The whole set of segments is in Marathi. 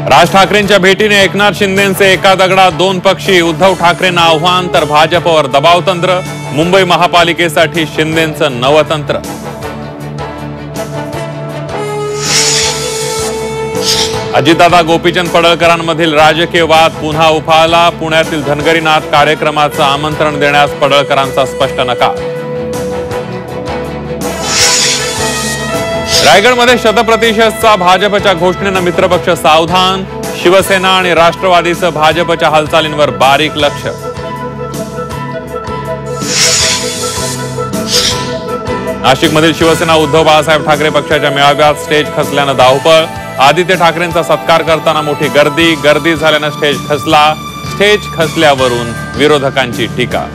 राज ठाकरेंच्या भेटीने एकनाथ शिंदेंचे एका दगडात दोन पक्षी, उद्धव ठाकरेंना आव्हान तर भाजपवर दबाव तंत्र, मुंबई महापालिकेसाठी शिंदेंचं नवतंत्र. अजितदादा गोपीचंद पडळकरांमधील राजकीय वाद पुन्हा उफाळला, पुण्यातील धनगरीनाथ कार्यक्रमाचं आमंत्रण देण्यास पडळकरांचा स्पष्ट नकार. रायगडमध्ये शतप्रतिशतचा भाजपच्या घोषणेनं मित्रपक्ष सावधान, शिवसेना आणि राष्ट्रवादीचं भाजपच्या हालचालींवर बारीक लक्ष. नाशिकमधील शिवसेना उद्धव बाळासाहेब ठाकरे पक्षाच्या मेळाव्यात स्टेज खचल्यानं धावपळ, आदित्य ठाकरेंचा सत्कार करताना मोठी गर्दी झाल्यानं स्टेज खचला, स्टेज खचल्यावरून विरोधकांची टीका.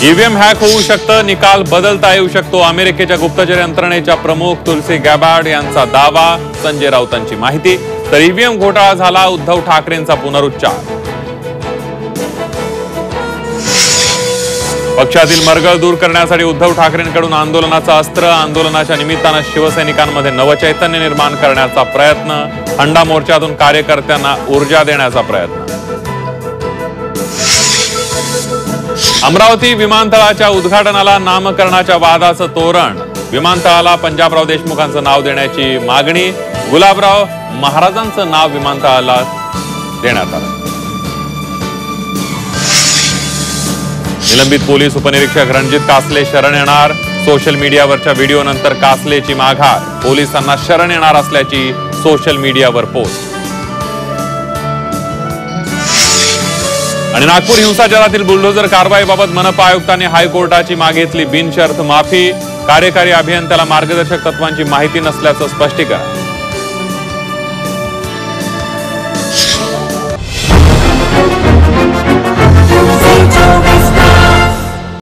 ईव्हीएम हॅक होऊ शकतं, निकाल बदलता येऊ शकतो, अमेरिकेच्या गुप्तचर यंत्रणेच्या प्रमुख तुलसी गॅबार्ड यांचा दावा, संजय राऊतांची माहिती. तर ईव्हीएम घोटाळा झाला, उद्धव ठाकरेंचा पुनरुच्चार. पक्षातील मरगळ दूर करण्यासाठी उद्धव ठाकरेंकडून आंदोलनाचं अस्त्र, आंदोलनाच्या निमित्तानं शिवसैनिकांमध्ये नवचैतन्य निर्माण करण्याचा प्रयत्न, हंडा मोर्चातून कार्यकर्त्यांना ऊर्जा देण्याचा प्रयत्न. अमरावती विमानतळाच्या उद्घाटनाला नामकरणाच्या वादाचं तोरण, विमानतळाला पंजाबराव देशमुखांचं नाव देण्याची मागणी, गुलाबराव महाराजांचं नाव विमानतळाला देण्यात आलं. निलंबित पोलीस उपनिरीक्षक रणजित कासले शरण येणार, सोशल मीडियावरच्या व्हिडिओनंतर कासलेची माघार, पोलिसांना शरण येणार असल्याची सोशल मीडियावर पोस्ट. आणि नागपूर हिंसाचारातील बुलडोझर कारवाईबाबत मनपा आयुक्तांनी हायकोर्टाची मागितली बिनशर्त माफी, कार्यकारी अभियंत्याला मार्गदर्शक तत्वांची माहिती नसल्याचं स्पष्टीकरण.